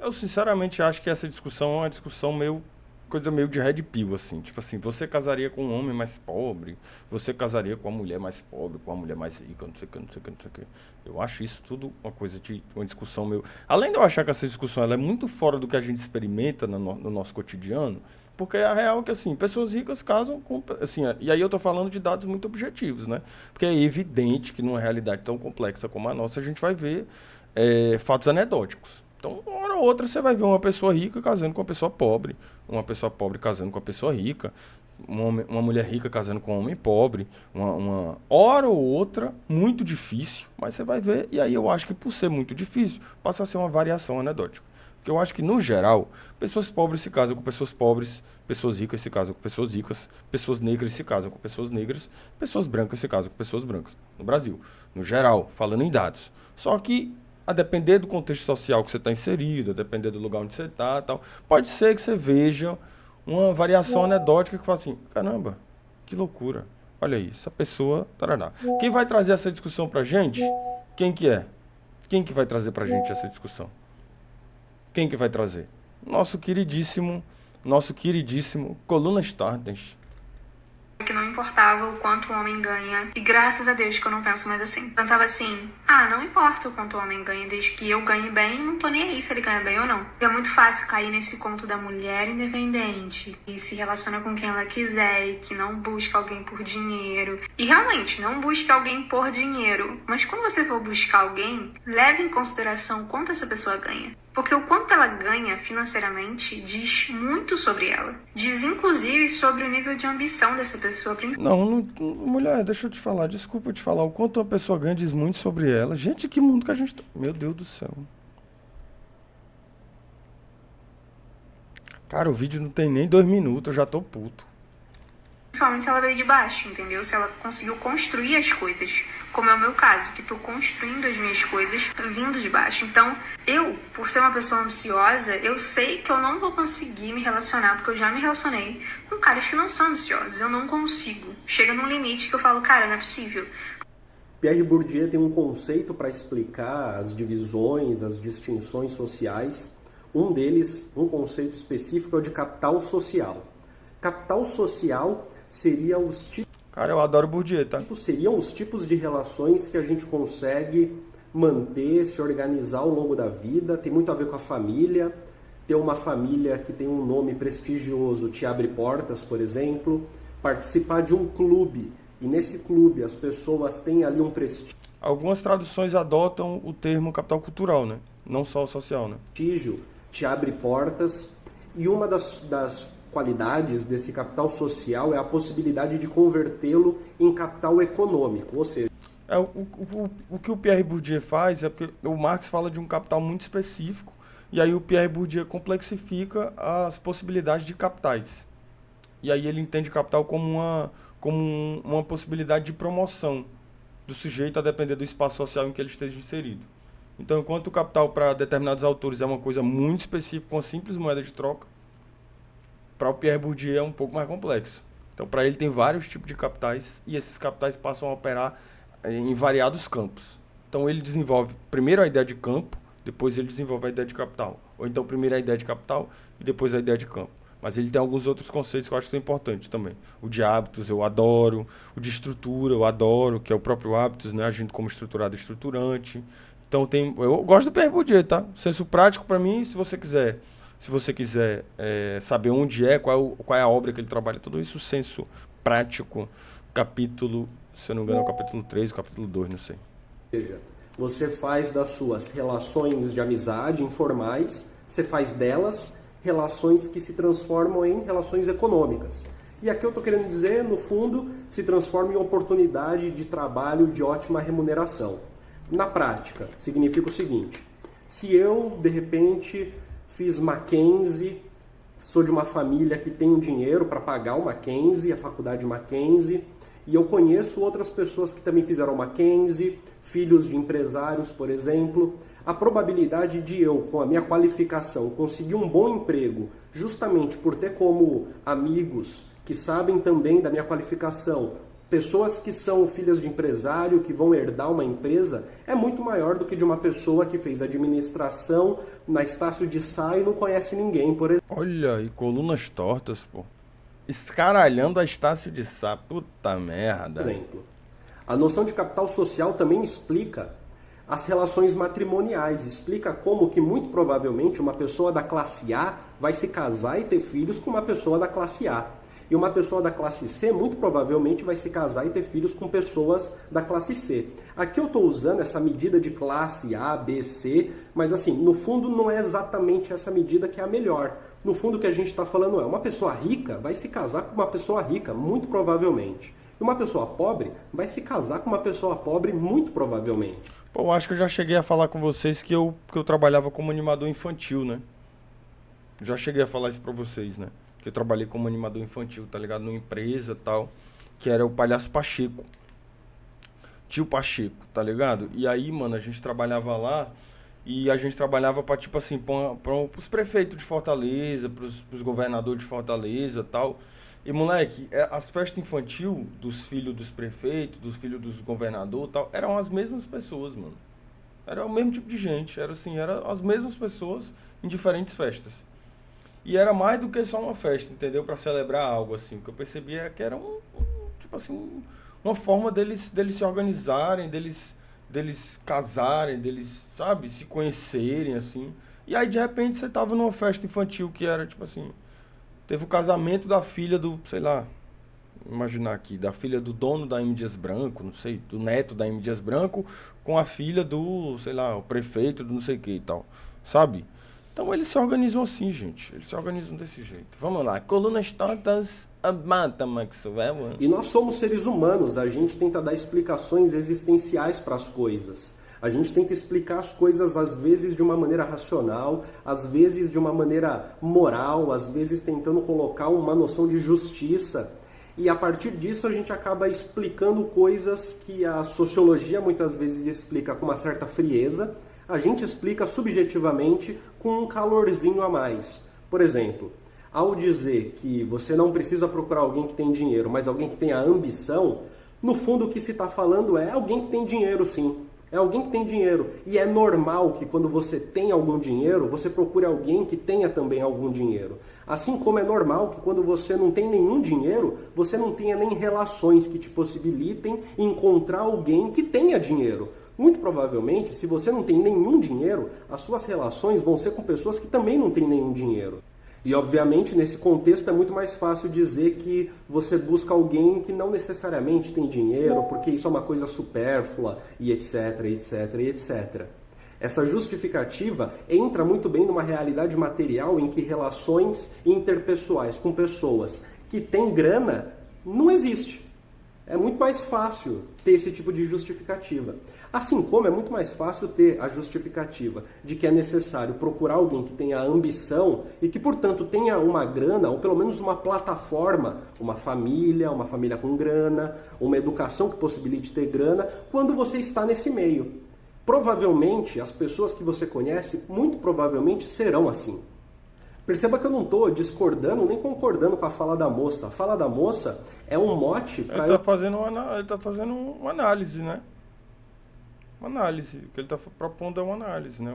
Eu sinceramente acho que essa discussão é uma discussão meio coisa meio de red pill, assim. Tipo assim, você casaria com um homem mais pobre, você casaria com uma mulher mais pobre, com uma mulher mais rica, não sei o que, não sei o que, não sei o que. Eu acho isso tudo uma coisa de uma discussão meio. Além de eu achar que essa discussão ela é muito fora do que a gente experimenta no nosso cotidiano, porque a real é que assim, pessoas ricas casam com. Assim, e aí eu tô falando de dados muito objetivos, né? Porque é evidente que numa realidade tão complexa como a nossa, a gente vai ver fatos anedóticos. Então, uma hora ou outra, você vai ver uma pessoa rica casando com uma pessoa pobre casando com uma pessoa rica, uma mulher rica casando com um homem pobre, uma hora ou outra, muito difícil, mas você vai ver, e aí eu acho que por ser muito difícil, passa a ser uma variação anedótica. Porque eu acho que, no geral, pessoas pobres se casam com pessoas pobres, pessoas ricas se casam com pessoas ricas, pessoas negras se casam com pessoas negras, pessoas brancas se casam com pessoas brancas. No Brasil, no geral, falando em dados. Só que a depender do contexto social que você está inserido, a depender do lugar onde você está, tal, pode ser que você veja uma variação anedótica que fala assim, caramba, que loucura. Olha aí, essa pessoa, tarará. Quem vai trazer essa discussão pra gente? Quem que é? Quem que vai trazer pra gente essa discussão? Quem que vai trazer? Nosso queridíssimo Coluna Startens. Que não importava o quanto o homem ganha. E graças a Deus que eu não penso mais assim. Pensava assim, não importa o quanto o homem ganha, desde que eu ganhe bem, não tô nem aí se ele ganha bem ou não. É muito fácil cair nesse conto da mulher independente, e se relaciona com quem ela quiser, e que não busca alguém por dinheiro. E realmente, não busque alguém por dinheiro. Mas quando você for buscar alguém, leve em consideração quanto essa pessoa ganha. Porque o quanto ela ganha financeiramente diz muito sobre ela. Diz, inclusive, sobre o nível de ambição dessa pessoa. Mulher, deixa eu te falar, desculpa te falar. O quanto uma pessoa ganha diz muito sobre ela. Gente, que mundo que a gente tá. Meu Deus do céu. Cara, o vídeo não tem nem 2 minutos, eu já tô puto. Principalmente se ela veio de baixo, entendeu? Se ela conseguiu construir as coisas, como é o meu caso, que tô construindo as minhas coisas vindo de baixo. Então, eu, por ser uma pessoa ambiciosa, eu sei que eu não vou conseguir me relacionar, porque eu já me relacionei com caras que não são ambiciosos. Eu não consigo. Chega num limite que eu falo, cara, não é possível. Pierre Bourdieu tem um conceito para explicar as divisões, as distinções sociais. Um deles, um conceito específico, é o de capital social. Capital social seria os tipos. Cara, eu adoro Bourdieu, tá? Seriam os tipos de relações que a gente consegue manter, se organizar ao longo da vida. Tem muito a ver com a família. Ter uma família que tem um nome prestigioso te abre portas, por exemplo. Participar de um clube. E nesse clube as pessoas têm ali um prestígio. Algumas traduções adotam o termo capital cultural, né? Não só o social, né? Prestígio te abre portas. E uma das qualidades desse capital social é a possibilidade de convertê-lo em capital econômico, ou seja... O que o Pierre Bourdieu faz é porque o Marx fala de um capital muito específico e aí o Pierre Bourdieu complexifica as possibilidades de capitais. E aí ele entende capital como uma possibilidade de promoção do sujeito a depender do espaço social em que ele esteja inserido. Então, enquanto o capital para determinados autores é uma coisa muito específica, uma simples moeda de troca, para o Pierre Bourdieu é um pouco mais complexo. Então, para ele tem vários tipos de capitais e esses capitais passam a operar em variados campos. Então, ele desenvolve primeiro a ideia de campo, depois ele desenvolve a ideia de capital. Ou então, primeiro a ideia de capital e depois a ideia de campo. Mas ele tem alguns outros conceitos que eu acho que são importantes também. O de hábitos eu adoro, o de estrutura eu adoro, que é o próprio hábitos, né, agindo como estruturado e estruturante. Então, eu gosto do Pierre Bourdieu, tá? Senso prático para mim, se você quiser saber onde qual é a obra que ele trabalha, tudo isso, senso prático, capítulo, se eu não me engano, é o capítulo 3, o capítulo 2, não sei. Ou seja, você faz das suas relações de amizade informais, você faz delas relações que se transformam em relações econômicas. E aqui eu estou querendo dizer, no fundo, se transforma em oportunidade de trabalho de ótima remuneração. Na prática, significa o seguinte: se eu, de repente, fiz Mackenzie, sou de uma família que tem dinheiro para pagar o Mackenzie, a faculdade Mackenzie, e eu conheço outras pessoas que também fizeram Mackenzie, filhos de empresários, por exemplo, a probabilidade de eu, com a minha qualificação, conseguir um bom emprego, justamente por ter como amigos que sabem também da minha qualificação Pessoas que são filhas de empresário, que vão herdar uma empresa, é muito maior do que de uma pessoa que fez administração na Estácio de Sá e não conhece ninguém, por exemplo. Olha, e colunas tortas, pô. Escaralhando a Estácio de Sá. Puta merda. A noção de capital social também explica as relações matrimoniais. Explica como que, muito provavelmente, uma pessoa da classe A vai se casar e ter filhos com uma pessoa da classe A. E uma pessoa da classe C, muito provavelmente, vai se casar e ter filhos com pessoas da classe C. Aqui eu estou usando essa medida de classe A, B, C, mas assim, no fundo não é exatamente essa medida que é a melhor. No fundo o que a gente está falando é, uma pessoa rica vai se casar com uma pessoa rica, muito provavelmente. E uma pessoa pobre vai se casar com uma pessoa pobre, muito provavelmente. Pô, eu acho que eu já cheguei a falar com vocês que eu trabalhava como animador infantil, né? Já cheguei a falar isso pra vocês, né? Que eu trabalhei como animador infantil, tá ligado? Numa empresa e tal, que era o Palhaço Pacheco. Tio Pacheco, tá ligado? E aí, mano, a gente trabalhava lá e a gente trabalhava pra, tipo assim, pros prefeitos de Fortaleza, pros governadores de Fortaleza e tal. E, moleque, as festas infantil dos filhos dos prefeitos, dos filhos dos governadores e tal, eram as mesmas pessoas, mano. Era o mesmo tipo de gente, era assim, eram as mesmas pessoas em diferentes festas. E era mais do que só uma festa, entendeu? Pra celebrar algo, assim. O que eu percebi era que era tipo assim, uma forma deles se organizarem, deles casarem, deles, sabe, se conhecerem, assim. E aí, de repente, você tava numa festa infantil que era, tipo assim, teve o casamento da filha do, sei lá, imaginar aqui, da filha do dono da M. Dias Branco, não sei, do neto da M. Dias Branco, com a filha do, sei lá, o prefeito do não sei o que e tal, sabe? Então eles se organizam assim, gente. Eles se organizam desse jeito. Vamos lá. Colunas tortas, mata Maxwell. E nós somos seres humanos. A gente tenta dar explicações existenciais para as coisas. A gente tenta explicar as coisas, às vezes, de uma maneira racional, às vezes de uma maneira moral, às vezes tentando colocar uma noção de justiça. E a partir disso a gente acaba explicando coisas que a sociologia muitas vezes explica com uma certa frieza. A gente explica subjetivamente com um calorzinho a mais. Por exemplo, ao dizer que você não precisa procurar alguém que tem dinheiro, mas alguém que tenha ambição, no fundo o que se está falando é alguém que tem dinheiro, sim. É alguém que tem dinheiro. E é normal que quando você tem algum dinheiro, você procure alguém que tenha também algum dinheiro. Assim como é normal que quando você não tem nenhum dinheiro, você não tenha nem relações que te possibilitem encontrar alguém que tenha dinheiro. Muito provavelmente, se você não tem nenhum dinheiro, as suas relações vão ser com pessoas que também não têm nenhum dinheiro. E, obviamente, nesse contexto é muito mais fácil dizer que você busca alguém que não necessariamente tem dinheiro, porque isso é uma coisa supérflua, e etc, etc, etc. Essa justificativa entra muito bem numa realidade material em que relações interpessoais com pessoas que têm grana não existe. É muito mais fácil ter esse tipo de justificativa. Assim como é muito mais fácil ter a justificativa de que é necessário procurar alguém que tenha ambição e que, portanto, tenha uma grana, ou pelo menos uma plataforma, uma família com grana, uma educação que possibilite ter grana, quando você está nesse meio. Provavelmente, as pessoas que você conhece, muito provavelmente serão assim. Perceba que eu não estou discordando nem concordando com a fala da moça. A fala da moça é um mote para... Ele está fazendo uma análise, né? Uma análise. O que ele está propondo é uma análise, né?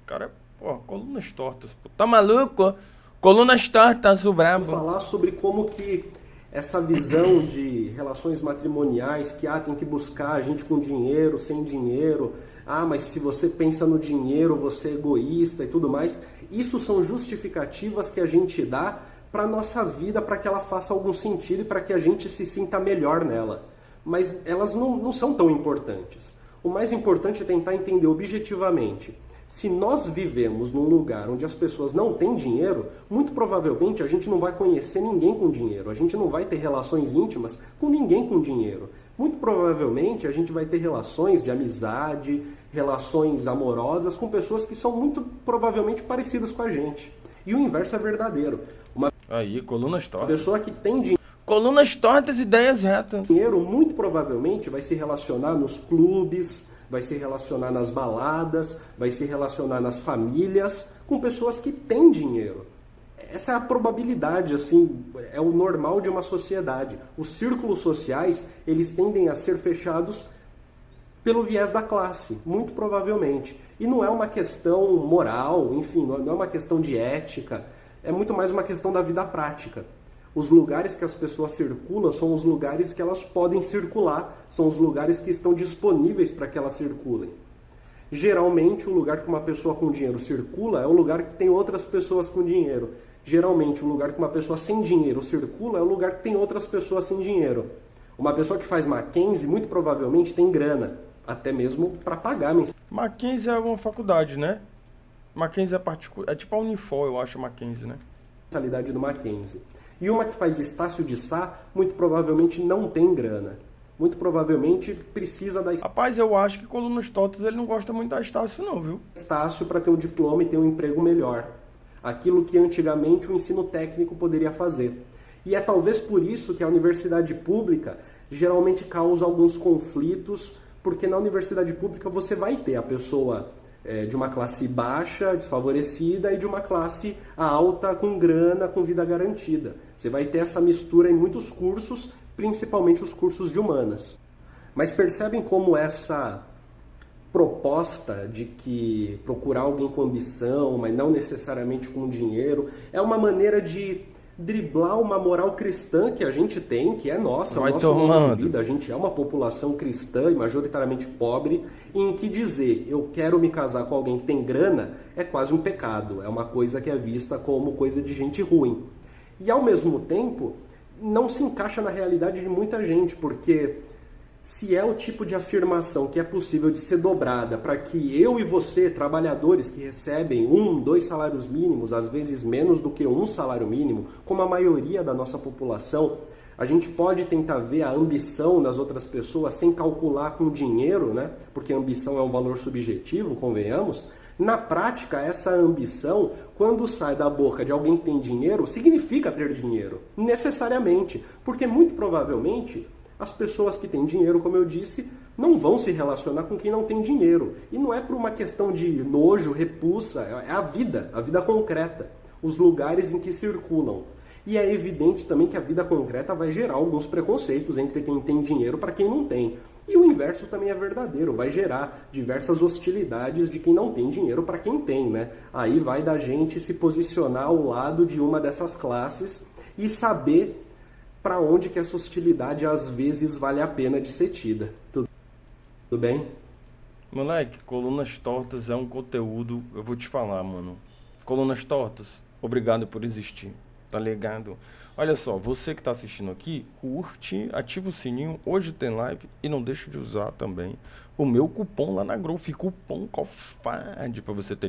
Cara, pô, colunas tortas. Pô. Tá maluco? Colunas tortas, o brabo. Falar sobre como que essa visão de relações matrimoniais, que tem que buscar a gente com dinheiro, sem dinheiro... mas se você pensa no dinheiro, você é egoísta e tudo mais. Isso são justificativas que a gente dá para a nossa vida, para que ela faça algum sentido e para que a gente se sinta melhor nela. Mas elas não são tão importantes. O mais importante é tentar entender objetivamente. Se nós vivemos num lugar onde as pessoas não têm dinheiro, muito provavelmente a gente não vai conhecer ninguém com dinheiro. A gente não vai ter relações íntimas com ninguém com dinheiro. Muito provavelmente a gente vai ter relações de amizade, relações amorosas com pessoas que são muito provavelmente parecidas com a gente. E o inverso é verdadeiro. Aí, colunas tortas. Uma pessoa que tem dinheiro... Colunas tortas, ideias retas. Dinheiro muito provavelmente vai se relacionar nos clubes, vai se relacionar nas baladas, vai se relacionar nas famílias com pessoas que têm dinheiro. essa é a probabilidade, assim, é o normal de uma sociedade. Os círculos sociais, eles tendem a ser fechados pelo viés da classe, muito provavelmente. E não é uma questão moral, enfim, não é uma questão de ética, é muito mais uma questão da vida prática. Os lugares que as pessoas circulam são os lugares que elas podem circular, são os lugares que estão disponíveis para que elas circulem. Geralmente, o lugar que uma pessoa com dinheiro circula é o lugar que tem outras pessoas com dinheiro. Geralmente, o lugar que uma pessoa sem dinheiro circula é o lugar que tem outras pessoas sem dinheiro. Uma pessoa que faz Mackenzie, muito provavelmente, tem grana, até mesmo para pagar a Mackenzie é uma faculdade, né? Mackenzie é particular, é tipo a Unifor, eu acho, a Mackenzie, né? mensalidade do Mackenzie. E uma que faz Estácio de Sá, muito provavelmente não tem grana. Muito provavelmente precisa da Rapaz, eu acho que Colunas Tortas ele não gosta muito da Estácio não, viu? Estácio para ter um diploma e ter um emprego melhor. Aquilo que antigamente o ensino técnico poderia fazer. E é talvez por isso que a universidade pública geralmente causa alguns conflitos, porque na universidade pública você vai ter a pessoa de uma classe baixa, desfavorecida, e de uma classe alta, com grana, com vida garantida. Você vai ter essa mistura em muitos cursos, principalmente os cursos de humanas. Mas percebem como essa proposta de que procurar alguém com ambição, mas não necessariamente com dinheiro, é uma maneira de driblar uma moral cristã que a gente tem, que é nossa, o nosso modo de vida. A gente é uma população cristã e majoritariamente pobre, em que dizer eu quero me casar com alguém que tem grana é quase um pecado, é uma coisa que é vista como coisa de gente ruim. E ao mesmo tempo, não se encaixa na realidade de muita gente, porque se é o tipo de afirmação que é possível de ser dobrada para que eu e você, trabalhadores que recebem 1, 2 salários mínimos, às vezes menos do que um salário mínimo, como a maioria da nossa população, a gente pode tentar ver a ambição nas outras pessoas sem calcular com dinheiro, né? Porque a ambição é um valor subjetivo, convenhamos. Na prática, essa ambição, quando sai da boca de alguém que tem dinheiro, significa ter dinheiro, necessariamente, porque muito provavelmente as pessoas que têm dinheiro, como eu disse, não vão se relacionar com quem não tem dinheiro. E não é por uma questão de nojo, repulsa, é a vida concreta, os lugares em que circulam. E é evidente também que a vida concreta vai gerar alguns preconceitos entre quem tem dinheiro para quem não tem. E o inverso também é verdadeiro, vai gerar diversas hostilidades de quem não tem dinheiro para quem tem, né? Aí vai da gente se posicionar ao lado de uma dessas classes e saber para onde que essa hostilidade às vezes vale a pena de ser tida. Tudo bem? Moleque, Colunas Tortas é um conteúdo, eu vou te falar, mano. Colunas Tortas, obrigado por existir, tá ligado? Olha só, você que tá assistindo aqui, curte, ativa o sininho, hoje tem live e não deixa de usar também o meu cupom lá na Growth, cupom COFAD, para você ter